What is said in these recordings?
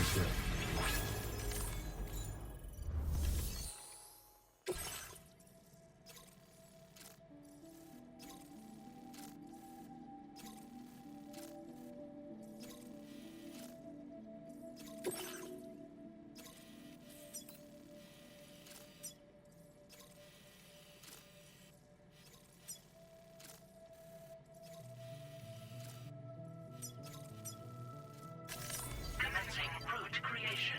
still. Commencing route creation.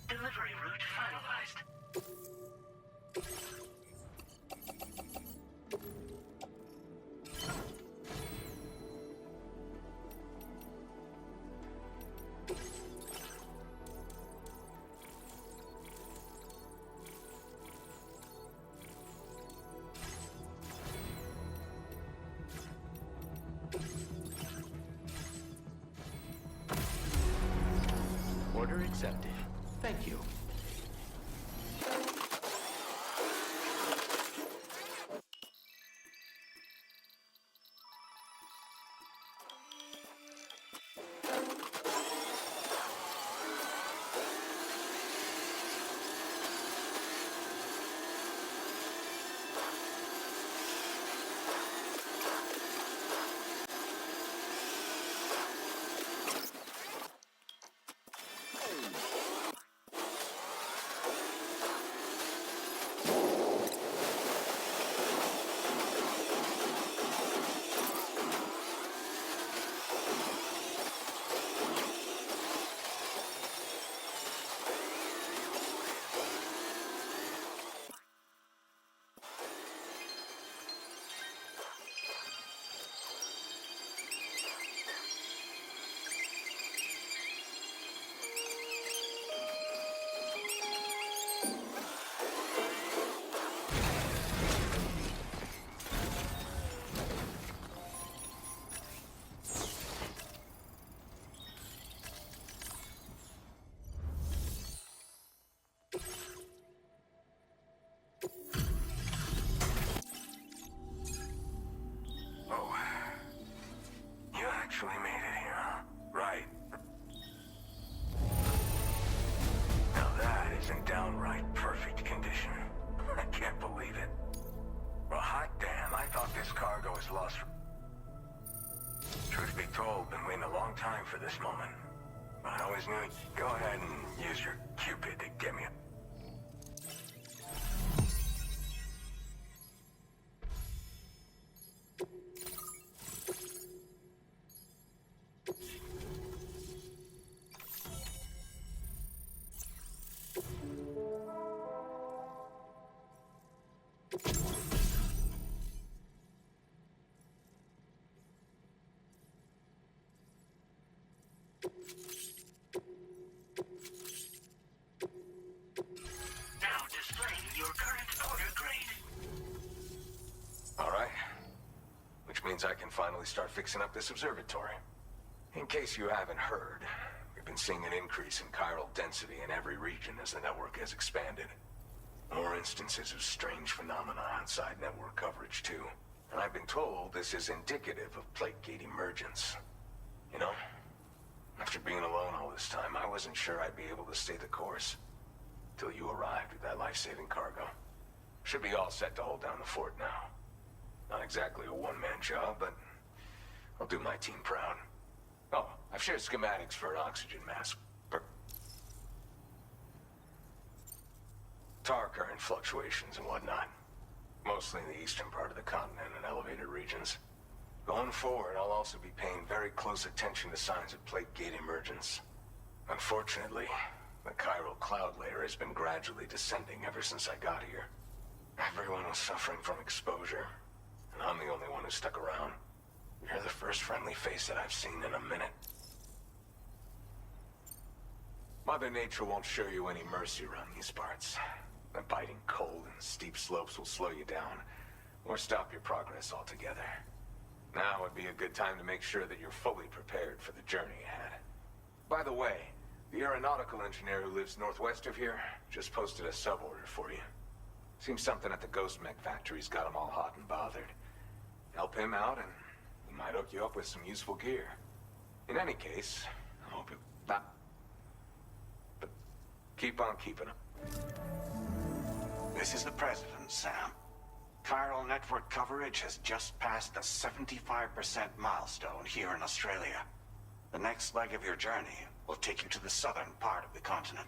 Delivery route finalized. Order accepted. Thank you. Oh, you actually made it here, huh? Right. Now that is in downright perfect condition. I can't believe it. Well, hot damn, I thought this cargo was lost. Truth be told, been waiting a long time for this moment. But I always knew it. Go ahead and use your Cupid to get me a... Now displaying your current order grade. All right. Which means I can finally start fixing up this observatory. In case you haven't heard, we've been seeing an increase in chiral density in every region as the network has expanded. More instances of strange phenomena outside network coverage, too. And I've been told this is indicative of plate gate emergence. You know, after being alone all this time, I wasn't sure I'd be able to stay the course. Till you arrived with that life-saving cargo. Should be all set to hold down the fort now. Not exactly a one-man job, but I'll do my team proud. Oh, I've shared schematics for an oxygen mask. Tar current fluctuations and whatnot. Mostly in the eastern part of the continent and elevated regions. Going forward, I'll also be paying very close attention to signs of plate gate emergence. Unfortunately, the chiral cloud layer has been gradually descending ever since I got here. Everyone was suffering from exposure, and I'm the only one who stuck around. You're the first friendly face that I've seen in a minute. Mother Nature won't show you any mercy around these parts. The biting cold and steep slopes will slow you down, or stop your progress altogether. Now would be a good time to make sure that you're fully prepared for the journey ahead. By the way, the aeronautical engineer who lives northwest of here just posted a suborder for you. Seems something at the Ghost Mech factory's got him all hot and bothered. Help him out and he might hook you up with some useful gear. In any case, I hope it... But keep on keeping him. This is the President, Sam. Chiral network coverage has just passed the 75% milestone here in Australia. The next leg of your journey will take you to the southern part of the continent.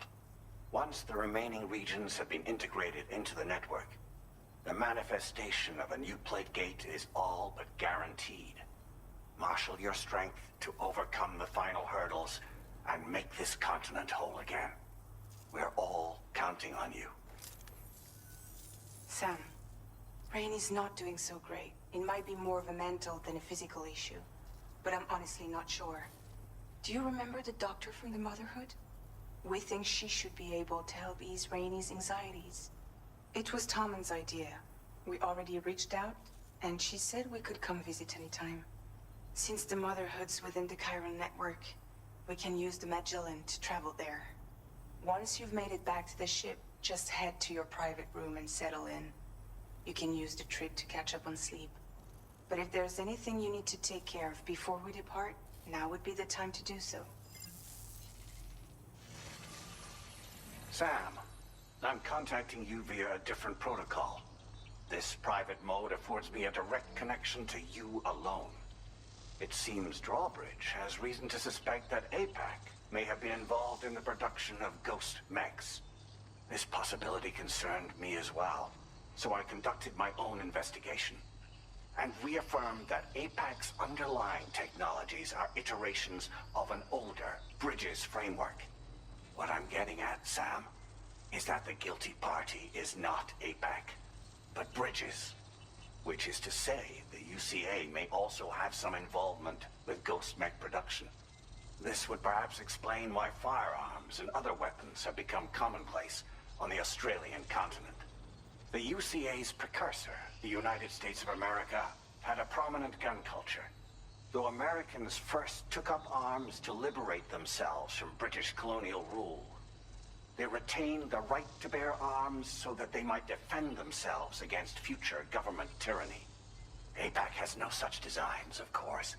Once the remaining regions have been integrated into the network, the manifestation of a new plate gate is all but guaranteed. Marshal your strength to overcome the final hurdles and make this continent whole again. We're all counting on you. Sam, Rainy's not doing so great. It might be more of a mental than a physical issue, but I'm honestly not sure. Do you remember the doctor from the Motherhood? We think she should be able to help ease Rainy's anxieties. It was Tommen's idea. We already reached out, and she said we could come visit anytime. Since the Motherhood's within the Chiral network, we can use the Magellan to travel there. Once you've made it back to the ship, just head to your private room and settle in. You can use the trip to catch up on sleep. But if there's anything you need to take care of before we depart, now would be the time to do so. Sam, I'm contacting you via a different protocol. This private mode affords me a direct connection to you alone. It seems Drawbridge has reason to suspect that APAC may have been involved in the production of ghost mechs. This possibility concerned me as well, so I conducted my own investigation and reaffirmed that APAC's underlying technologies are iterations of an older Bridges framework. What I'm getting at, Sam, is that the guilty party is not APAC, but Bridges. Which is to say, the UCA may also have some involvement with ghost mech production. This would perhaps explain why firearms and other weapons have become commonplace on the Australian continent. The UCA's precursor, the United States of America, had a prominent gun culture. Though Americans first took up arms to liberate themselves from British colonial rule, they retained the right to bear arms so that they might defend themselves against future government tyranny. APAC has no such designs, of course,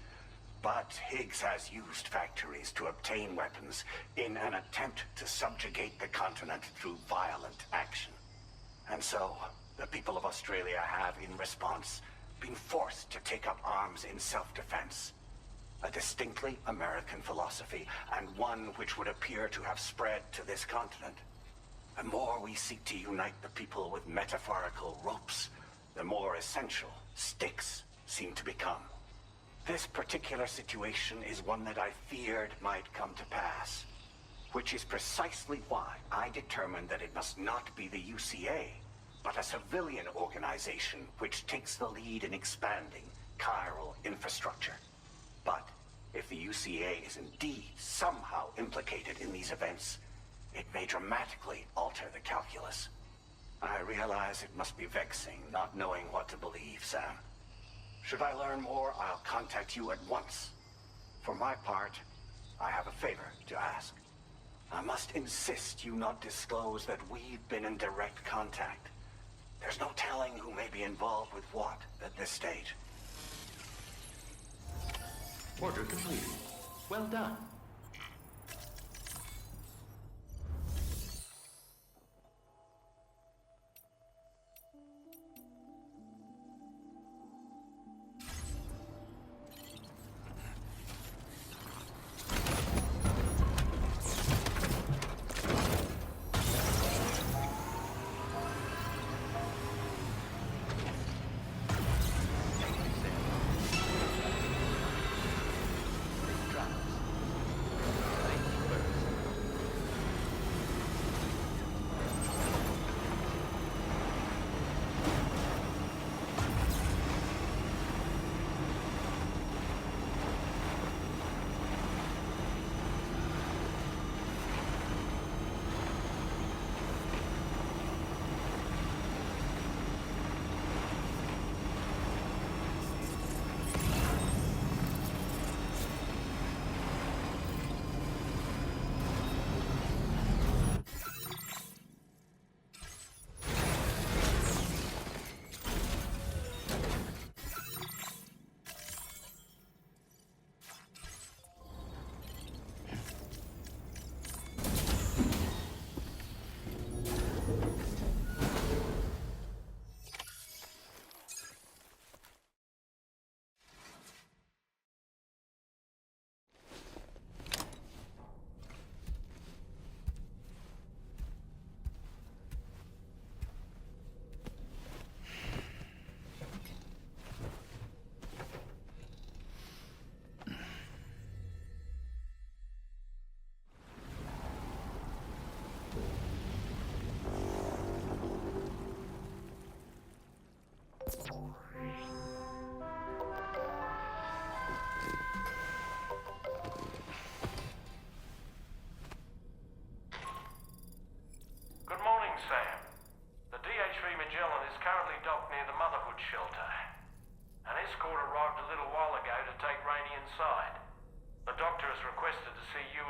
but Higgs has used factories to obtain weapons in an attempt to subjugate the continent through violent action. And so, the people of Australia have, in response, been forced to take up arms in self-defense. A distinctly American philosophy, and one which would appear to have spread to this continent. The more we seek to unite the people with metaphorical ropes, the more essential sticks seem to become. This particular situation is one that I feared might come to pass, which is precisely why I determined that it must not be the UCA, but a civilian organization which takes the lead in expanding chiral infrastructure. But if the UCA is indeed somehow implicated in these events, it may dramatically alter the calculus. I realize it must be vexing not knowing what to believe, Sam. Should I learn more, I'll contact you at once. For my part, I have a favor to ask. I must insist you not disclose that we've been in direct contact. There's no telling who may be involved with what at this stage. Order completed. Well done.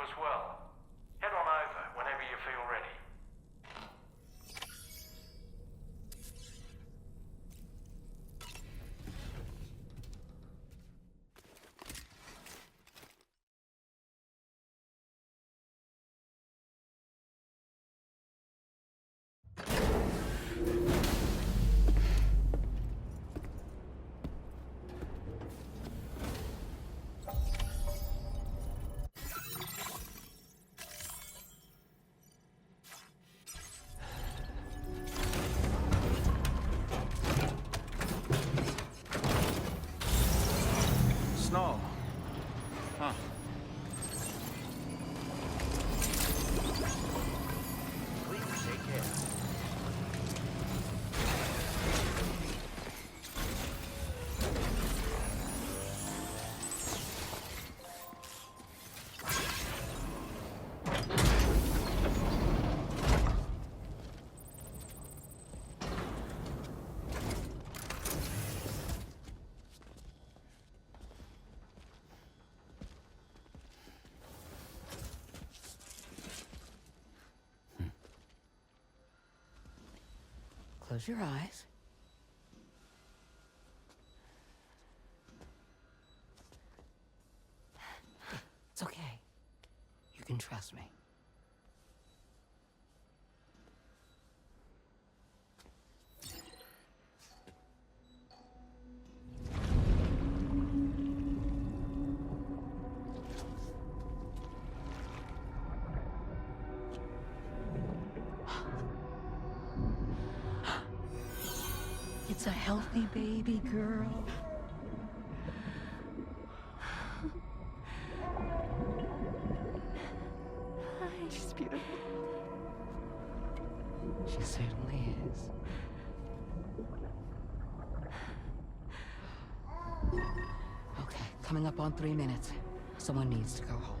as well. Head on over whenever you feel ready. Snow. Huh. Please take care. Close your eyes. It's okay. You can trust me. It's a healthy baby girl. She's beautiful. She certainly is. Okay, coming up on 3 minutes. Someone needs to go home.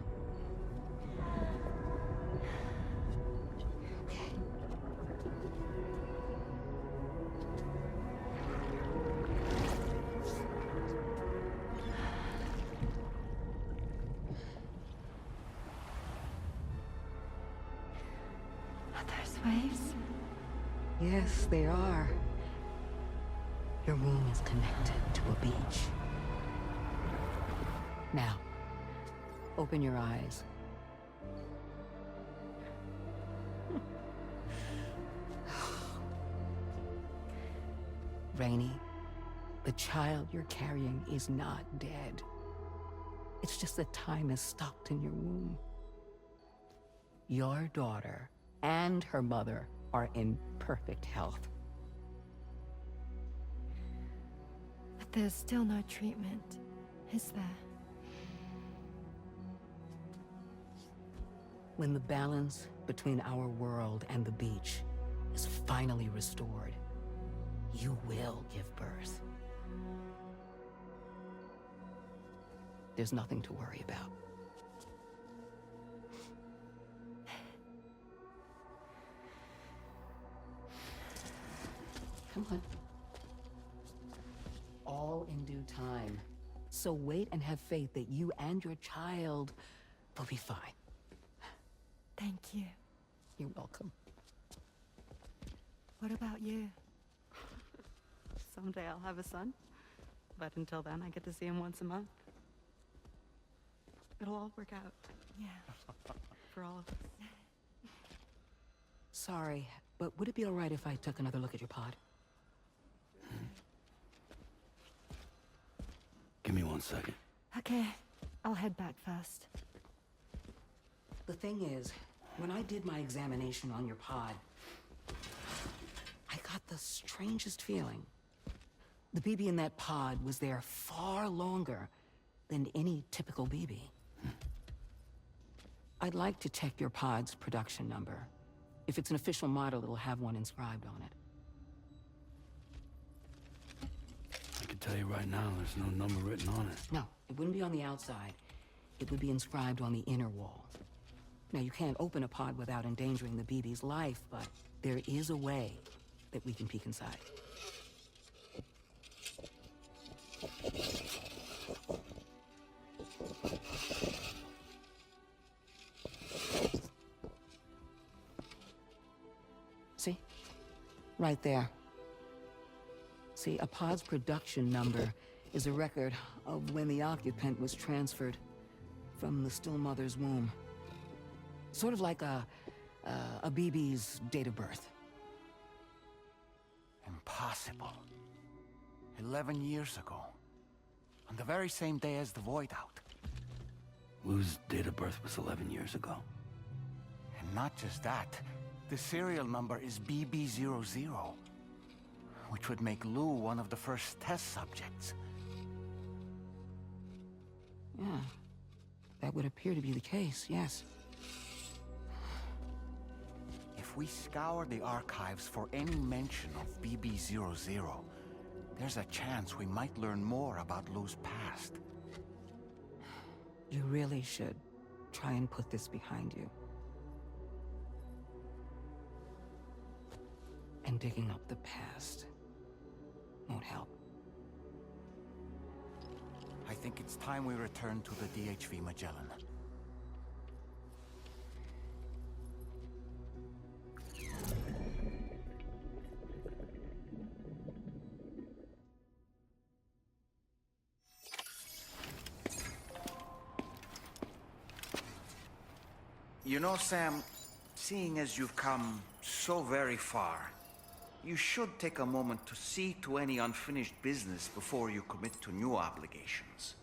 Waves? Yes, they are. Your womb is connected to a beach. Now, open your eyes. Rainy, the child you're carrying is not dead. It's just that time has stopped in your womb. Your daughter and her mother are in perfect health. But there's still no treatment, is there? When the balance between our world and the beach is finally restored, you will give birth. There's nothing to worry about. Come on. All in due time. So wait and have faith that you and your child will be fine. Thank you. You're welcome. What about you? Someday I'll have a son. But until then, I get to see him once a month. It'll all work out. Yeah. For all of us. Sorry, but would it be all right if I took another look at your pod? Give me 1 second. Okay. I'll head back first. The thing is, when I did my examination on your pod, I got the strangest feeling. The BB in that pod was there far longer than any typical BB. I'd like to check your pod's production number. If it's an official model, it'll have one inscribed on it. I can tell you right now, there's no number written on it. No, it wouldn't be on the outside. It would be inscribed on the inner wall. Now, you can't open a pod without endangering the BB's life, but there is a way that we can peek inside. Right there. See, a pod's production number is a record of when the occupant was transferred from the still mother's womb. Sort of like a BB's date of birth. Impossible. 11 years ago. On the very same day as the Void Out. Lou's date of birth was 11 years ago. And not just that, the serial number is BB00, which would make Lou one of the first test subjects. Yeah, that would appear to be the case, yes. If we scour the archives for any mention of BB00, there's a chance we might learn more about Lou's past. You really should try and put this behind you. And digging up the past won't help. I think it's time we return to the DHV Magellan. You know, Sam, seeing as you've come so very far, you should take a moment to see to any unfinished business before you commit to new obligations.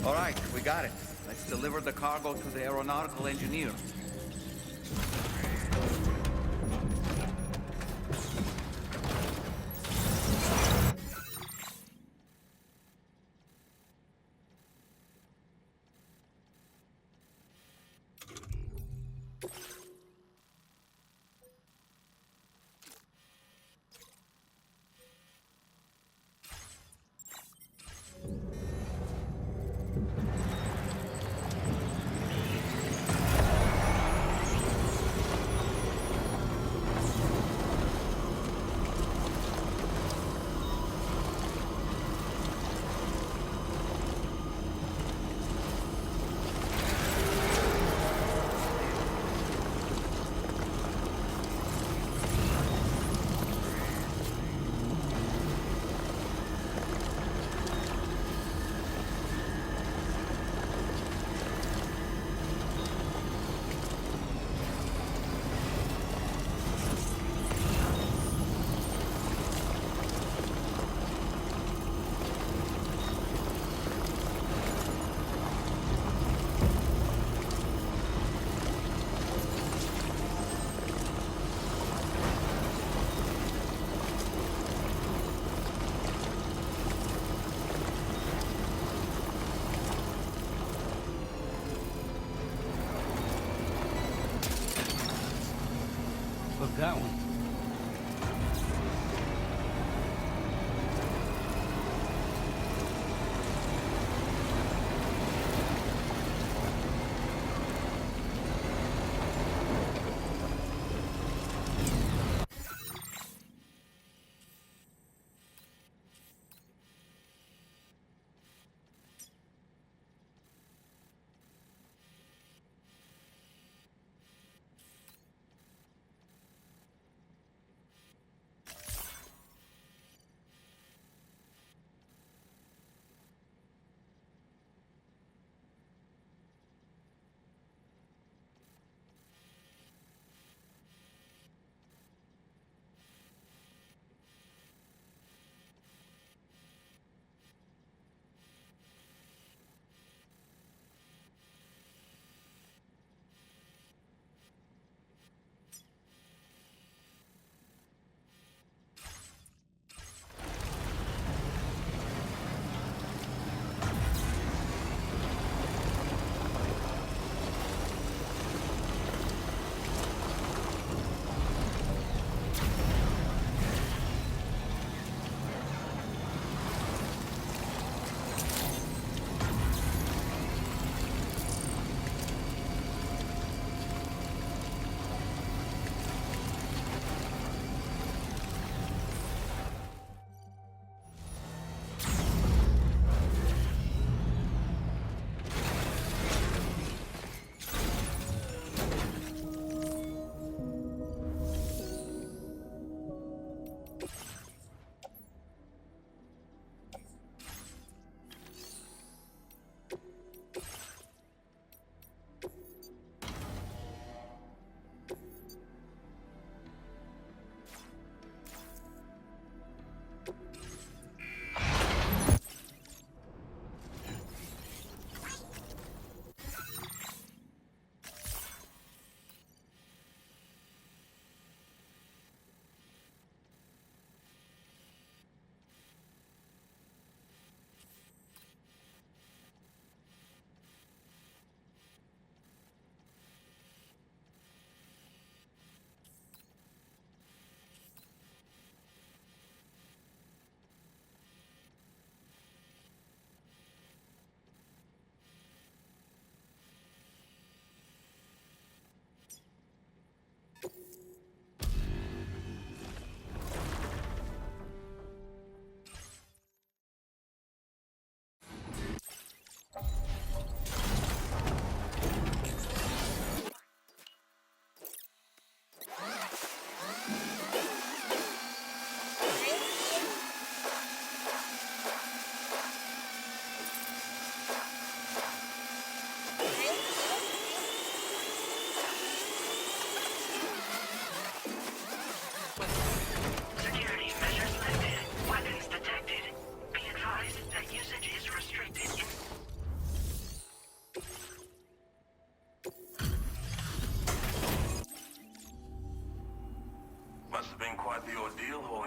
All right, we got it. Let's deliver the cargo to the aeronautical engineer. Look, that one.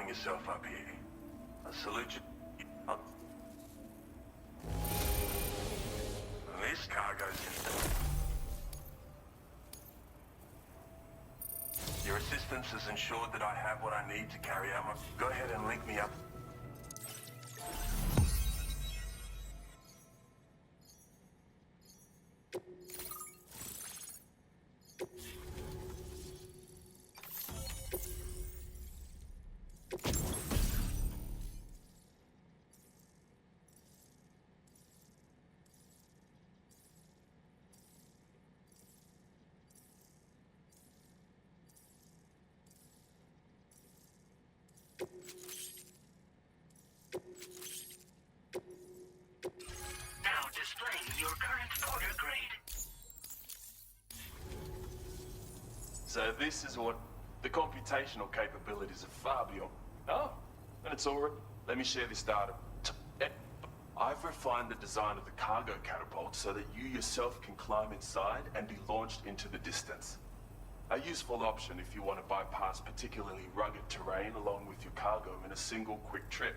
yourself up here. I salute you. This cargo system. Your assistance has ensured that I have what I need to carry out my... Go ahead and link me up. Now displaying your current order grade. So this is what the computational capabilities are far beyond. Oh, and it's all right. Let me share this data. I've refined the design of the cargo catapult so that you yourself can climb inside and be launched into the distance. A useful option if you want to bypass particularly rugged terrain along with your cargo in a single quick trip.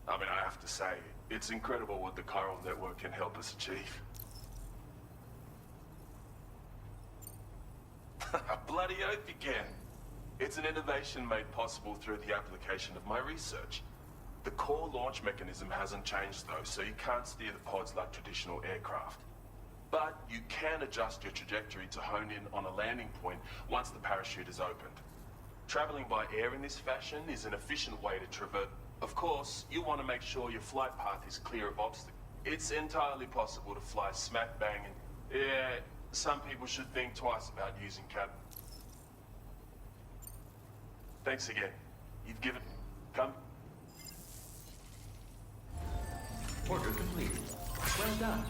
I mean, I have to say, it's incredible what the chiral network can help us achieve. Bloody oath you can. It's an innovation made possible through the application of my research. The core launch mechanism hasn't changed though, so you can't steer the pods like traditional aircraft. But you can adjust your trajectory to hone in on a landing point once the parachute is opened. Traveling by air in this fashion is an efficient way to traverse. Of course, you want to make sure your flight path is clear of obstacles. It's entirely possible to fly smack bang and... Yeah, some people should think twice about using cabin. Thanks again. You've given... Come. Order complete. Well done.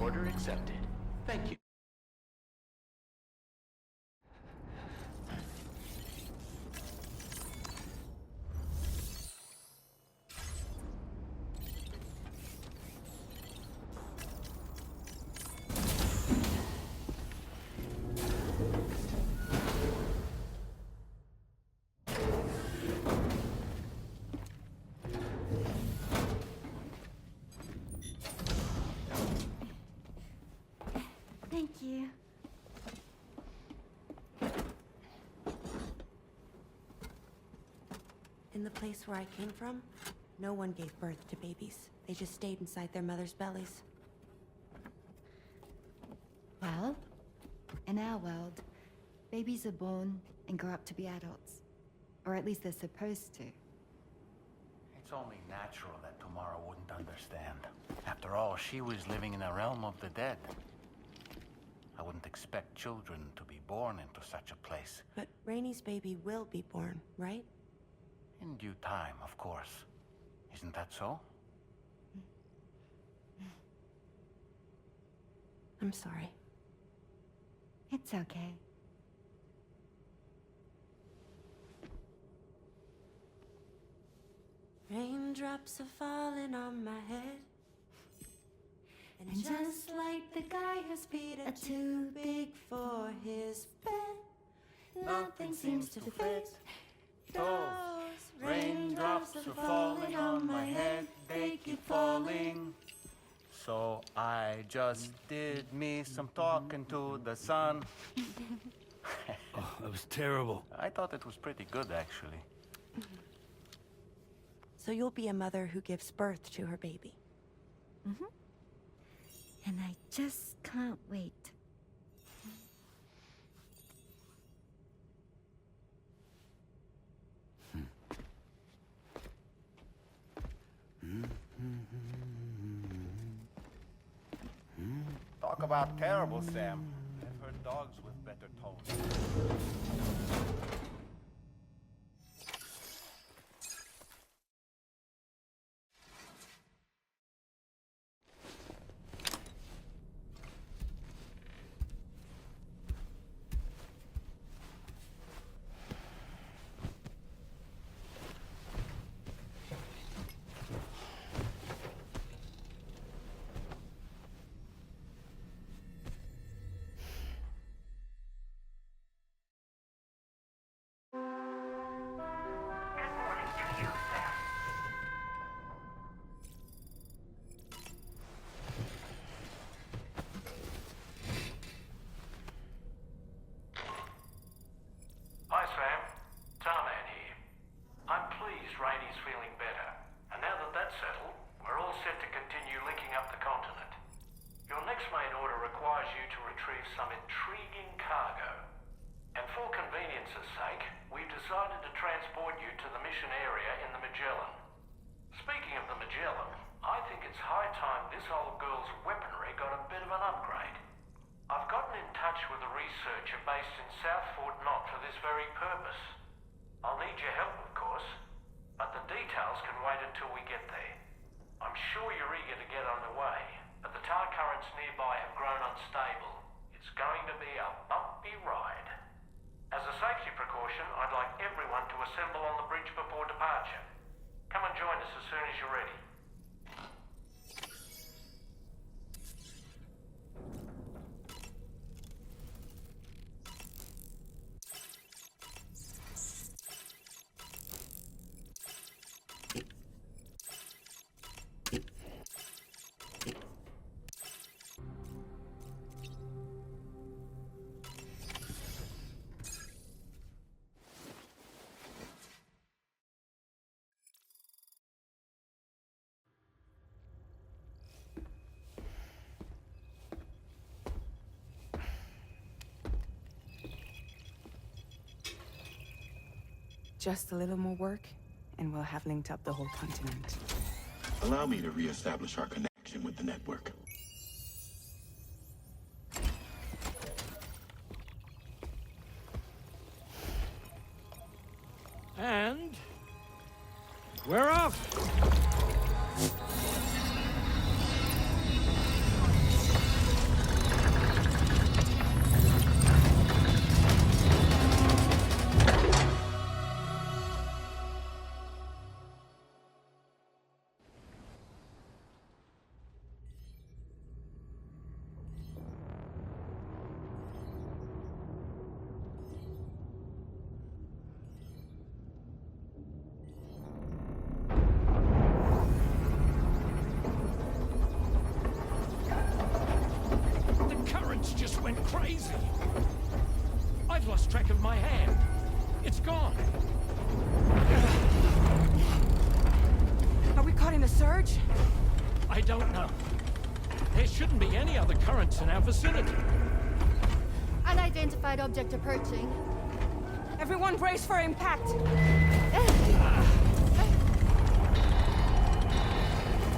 Order accepted. Thank you. Thank you. In the place where I came from, no one gave birth to babies. They just stayed inside their mothers' bellies. Well, in our world, babies are born and grow up to be adults. Or at least they're supposed to. It's only natural that Tomorrow wouldn't understand. After all, she was living in a realm of the dead. I wouldn't expect children to be born into such a place. But Rainey's baby will be born, right? In due time, of course. Isn't that so? I'm sorry. It's okay. Raindrops are falling on my head. And just like the guy whose feet are too big for his bed, nothing seems to fit. Those raindrops are falling on my head, they keep falling. So I just did me some talking to the sun. Oh, that was terrible. I thought it was pretty good, actually. So you'll be a mother who gives birth to her baby. Mm-hmm. And I just can't wait. Talk about terrible, Sam. I've heard dogs with better tones. Hi, Sam. Tarman here. I'm pleased Rainey's feeling better. And now that that's settled, we're all set to continue linking up the continent. Your next main order requires you to retrieve some intriguing cargo. And for convenience's sake, we've decided to transport you to the mission area in the Magellan. Speaking of the Magellan, I think it's high time this old girl's weaponry got a bit of an upgrade. I've gotten in touch with a researcher based in South Fort Knott for this very purpose. I'll need your help, of course, but the details can wait until we get there. I'm sure you're eager to get underway, but the tar currents nearby have grown unstable. It's going to be a bumpy ride. As a safety precaution, I'd like everyone to assemble on the bridge before departure. Come and join us as soon as you're ready. Just a little more work, and we'll have linked up the whole continent. Allow me to reestablish our connection with the network. And we're off! Just went crazy. I've lost track of my hand. It's gone. Are we caught in a surge? I don't know. There shouldn't be any other currents in our vicinity. Unidentified object approaching. Everyone brace for impact.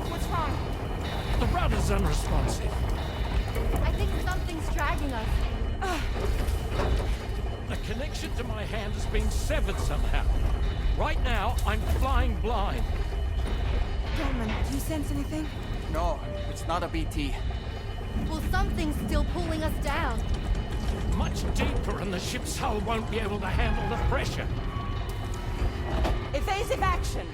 What's wrong? The rudder's unresponsive. I think something's dragging us. The connection to my hand has been severed somehow. Right now, I'm flying blind. Gentlemen, do you sense anything? No, it's not a BT. Well, something's still pulling us down. Much deeper, and the ship's hull won't be able to handle the pressure. Evasive action!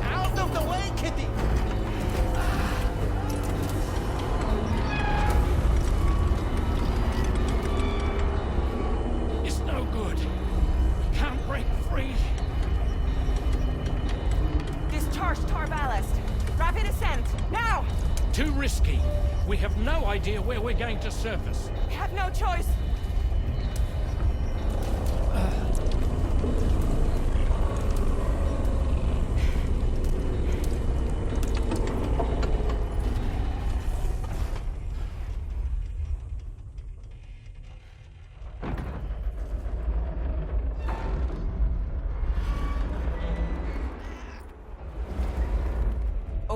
Out of the way, Kitty! It's no good. Can't break free. Discharge tar ballast. Rapid ascent, now! Too risky. We have no idea where we're going to surface. We have no choice.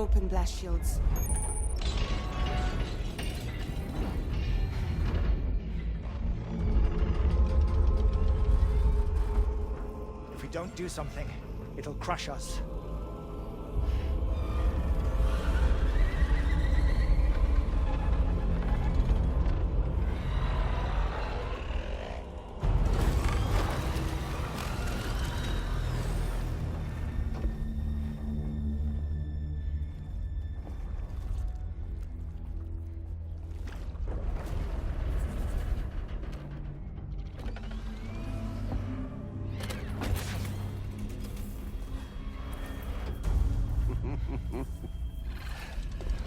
open blast shields. If we don't do something, it'll crush us.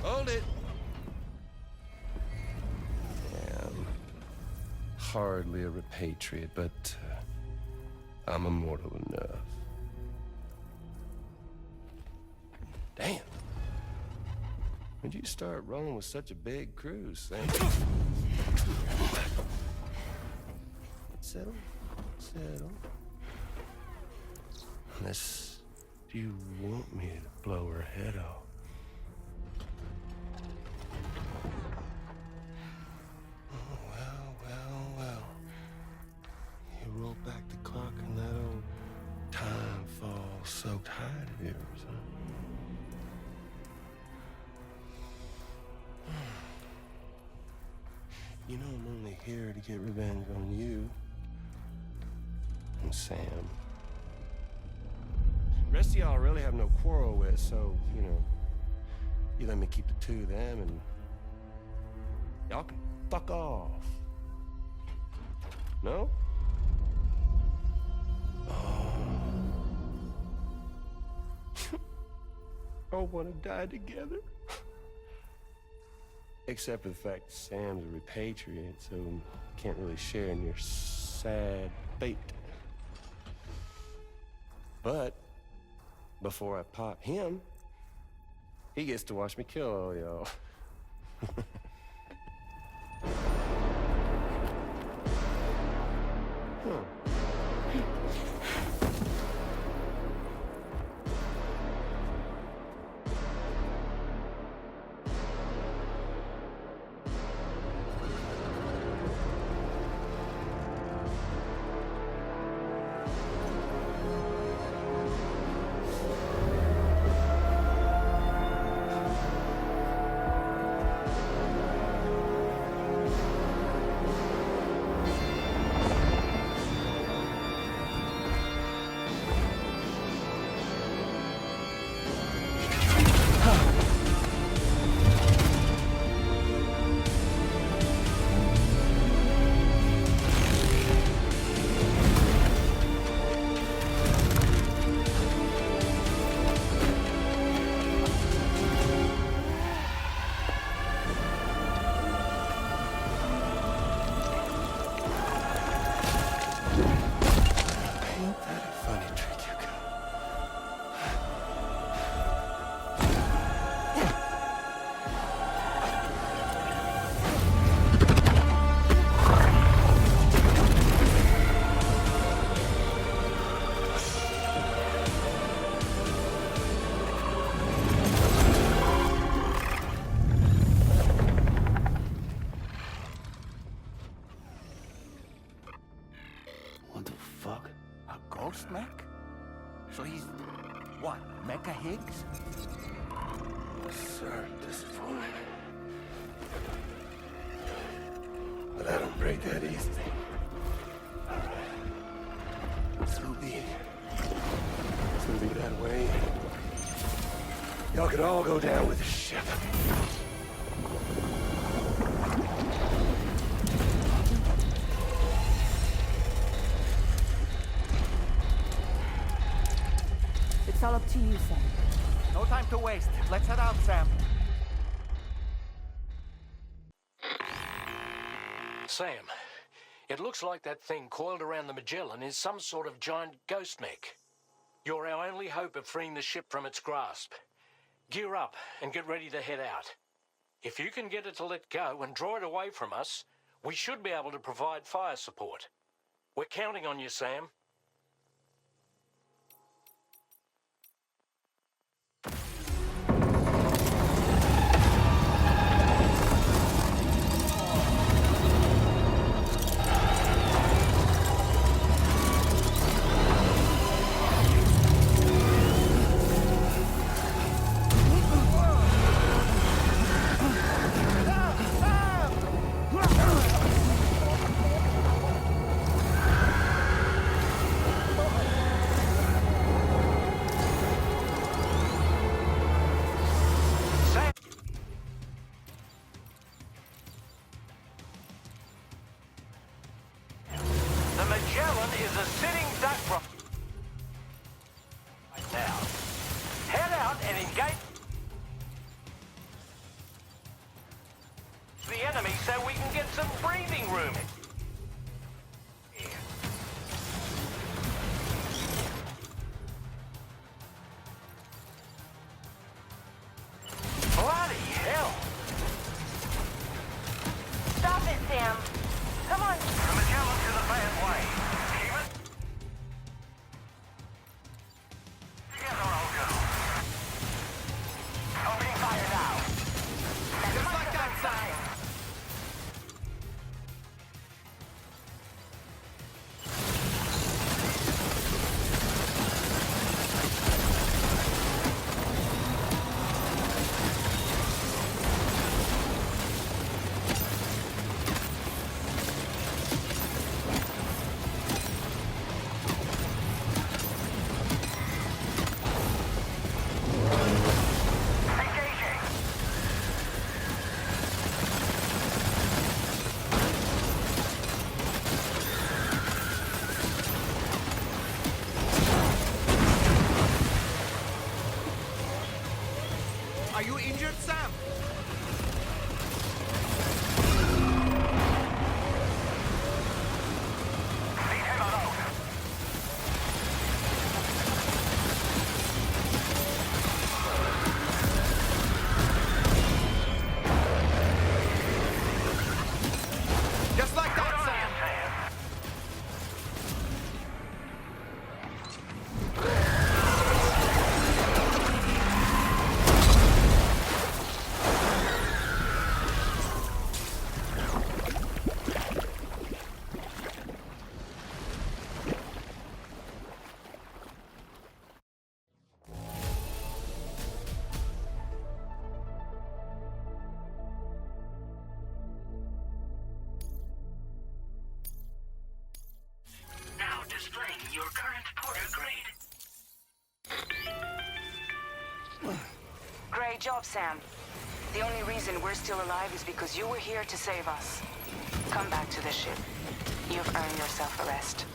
Hold it. I'm hardly a repatriate, but I'm immortal enough. Damn. When'd you start rolling with such a big crew, Sam? Settle. Settle. Unless you want me to blow her head off. Well. You roll back the clock and that old time fall soaked hide of yours, huh? You know I'm only here to get revenge on you and Sam. The rest of y'all I really have no quarrel with, so, you let me keep the two of them and y'all can fuck off. No? All want to die together. Except for the fact that Sam's a repatriate, so can't really share in your sad fate. But before I pop him, he gets to watch me kill all y'all. Mech? So he's, what, Mecha Higgs? Sorry to disappoint. But I don't break that easy. So be it. It's gonna be that way. Y'all could all go down with the ship. It's all up to you, Sam. No time to waste. Let's head out, Sam. Sam, it looks like that thing coiled around the Magellan is some sort of giant ghost mech. You're our only hope of freeing the ship from its grasp. Gear up and get ready to head out. If you can get it to let go and draw it away from us, we should be able to provide fire support. We're counting on you, Sam. a sitting duck right now. Head out and engage the enemy so we can get some breathing room. Bloody hell! Stop it, Sam. Come on. From Magellan to the bad way. Keep it together, I'll go. Opening fire now. Just like that, Sam. Are you injured, Sam? Leave him alone. Just like that, Sam. Now displaying your current porter grade. Great job, Sam. The only reason we're still alive is because you were here to save us. Come back to the ship. You've earned yourself a rest.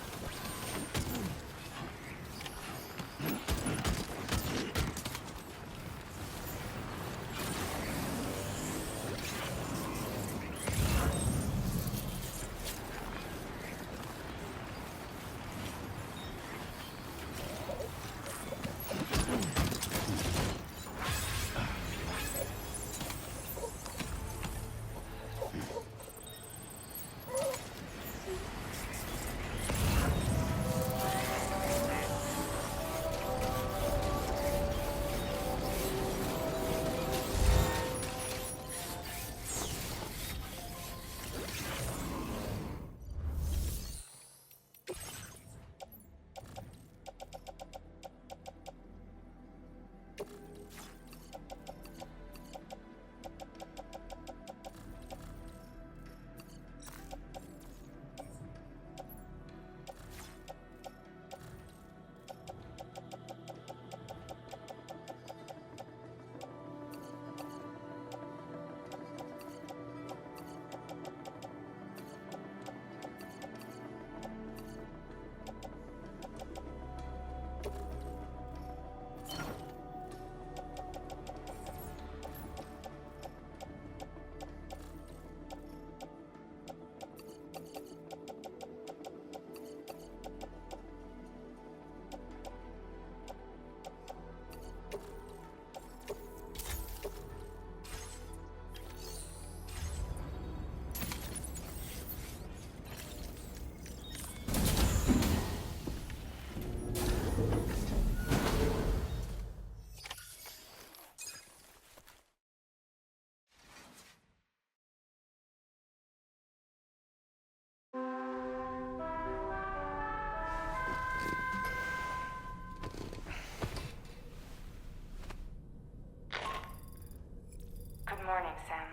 Morning, Sam.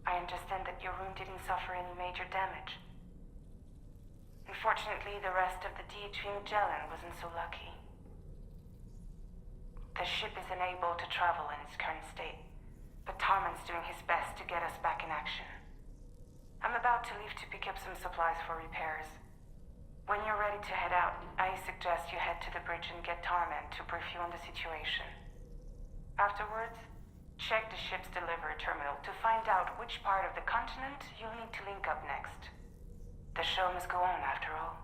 I understand that your room didn't suffer any major damage. Unfortunately, the rest of the DHV Magellan wasn't so lucky. The ship is unable to travel in its current state, but Tarman's doing his best to get us back in action. I'm about to leave to pick up some supplies for repairs. When you're ready to head out, I suggest you head to the bridge and get Tarman to brief you on the situation. Afterwards, check the ship's delivery terminal to find out which part of the continent you'll need to link up next. The show must go on, after all.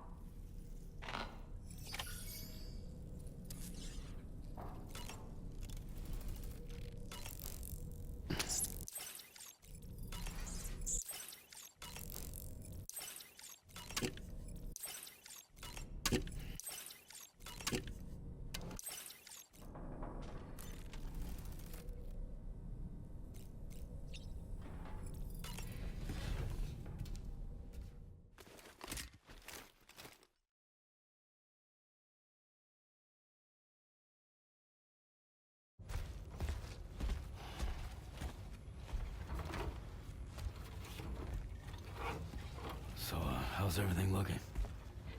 So, how's everything looking?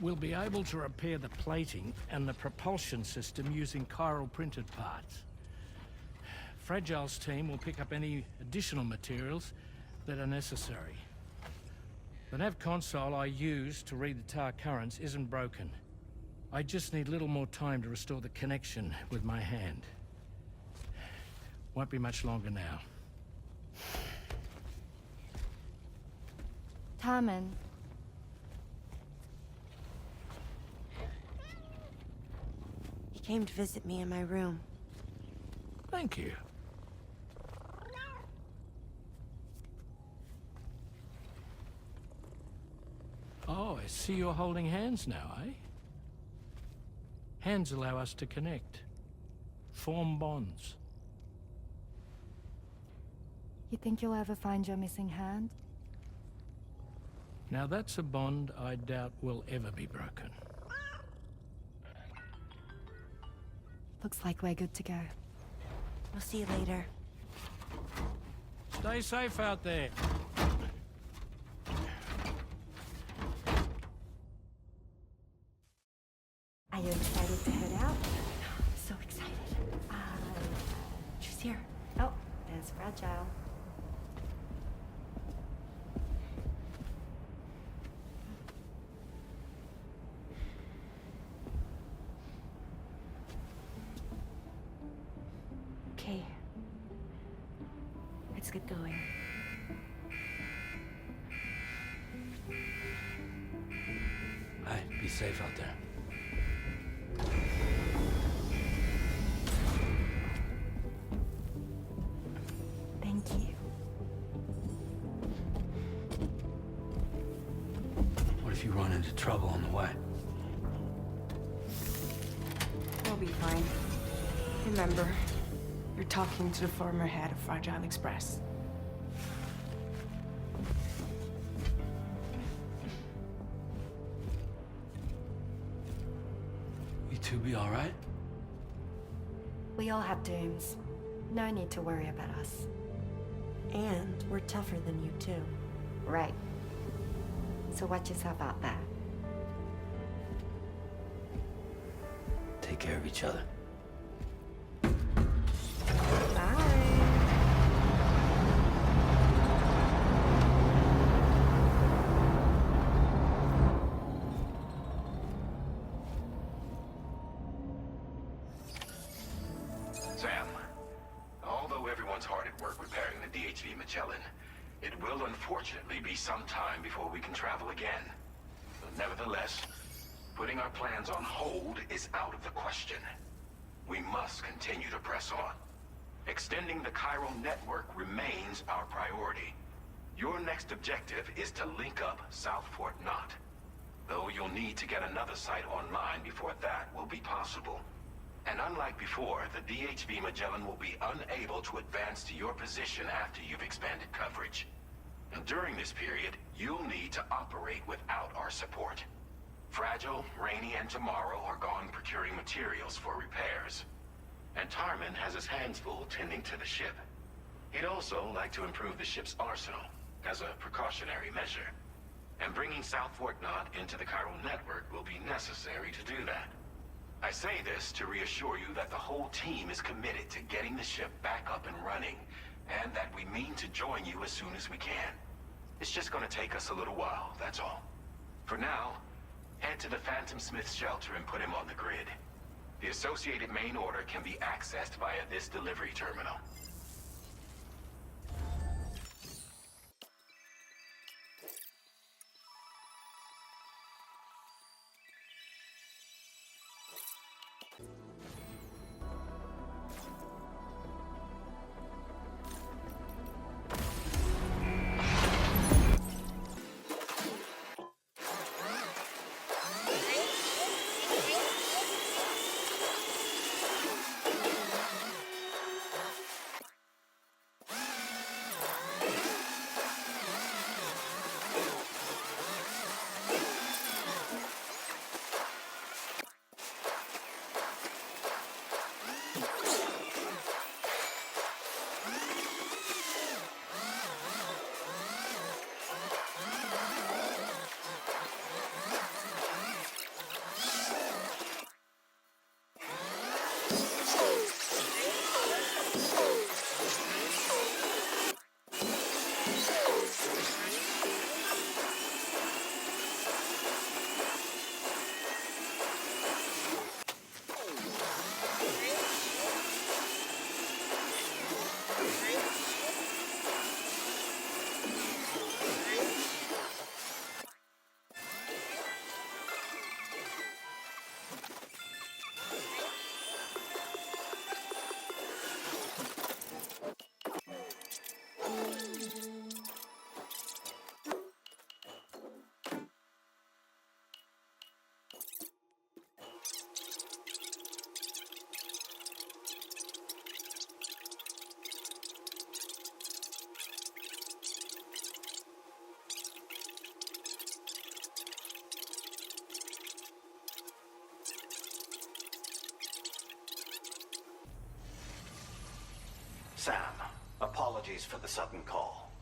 We'll be able to repair the plating and the propulsion system using chiral printed parts. Fragile's team will pick up any additional materials that are necessary. The nav console I use to read the tar currents isn't broken. I just need a little more time to restore the connection with my hand. Won't be much longer now. Tarman. He came to visit me in my room. Thank you. Oh, I see you're holding hands now, eh? Hands allow us to connect. Form bonds. You think you'll ever find your missing hand? Now that's a bond I doubt will ever be broken. Looks like we're good to go. We'll see you later. Stay safe out there. Are you excited to head out? So excited. She's here. Oh, there's Fragile. Okay. Let's get going. Hey, be safe out there. Thank you. What if you run into trouble on the way? We'll be fine. Remember, you're talking to the former head of Fragile Express. You two be all right? We all have dooms. No need to worry about us. And we're tougher than you, too. Right. So watch yourself out there. Take care of each other. Sam, although everyone's hard at work repairing the DHV Magellan, it will unfortunately be some time before we can travel again. But nevertheless, putting our plans on hold is out of the question. We must continue to press on. Extending the chiral network remains our priority. Your next objective is to link up South Fort Knot. Though you'll need to get another site online before that will be possible. And unlike before, the DHV Magellan will be unable to advance to your position after you've expanded coverage. And during this period, you'll need to operate without our support. Fragile, Rainy, and Tomorrow are gone procuring materials for repairs. And Tarman has his hands full tending to the ship. He'd also like to improve the ship's arsenal, as a precautionary measure. And bringing South Fort Knot into the chiral network will be necessary to do that. I say this to reassure you that the whole team is committed to getting the ship back up and running, and that we mean to join you as soon as we can. It's just gonna take us a little while, that's all. For now, Head to the Phantom Smith shelter and put him on the grid. The associated main order can be accessed via this delivery terminal. Sam, apologies for the sudden call.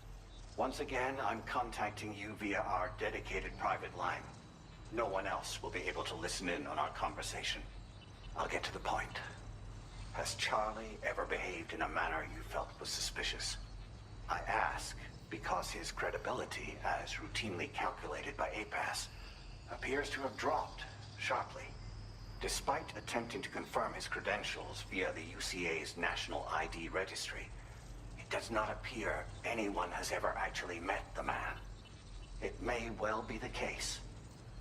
Once again, I'm contacting you via our dedicated private line. No one else will be able to listen in on our conversation. I'll get to the point. Has Charlie ever behaved in a manner you felt was suspicious? I ask because his credibility, as routinely calculated by APAS, appears to have dropped sharply. Despite attempting to confirm his credentials via the UCA's National ID Registry, it does not appear anyone has ever actually met the man. It may well be the case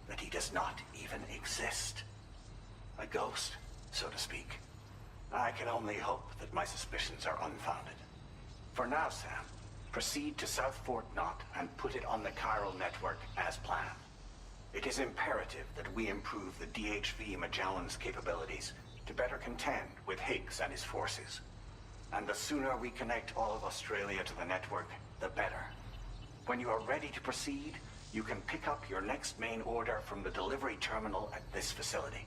that he does not even exist. A ghost, so to speak. I can only hope that my suspicions are unfounded. For now, Sam, proceed to South Fort Knot and put it on the chiral network as planned. It is imperative that we improve the DHV Magellan's capabilities to better contend with Higgs and his forces. And the sooner we connect all of Australia to the network, the better. When you are ready to proceed, you can pick up your next main order from the delivery terminal at this facility.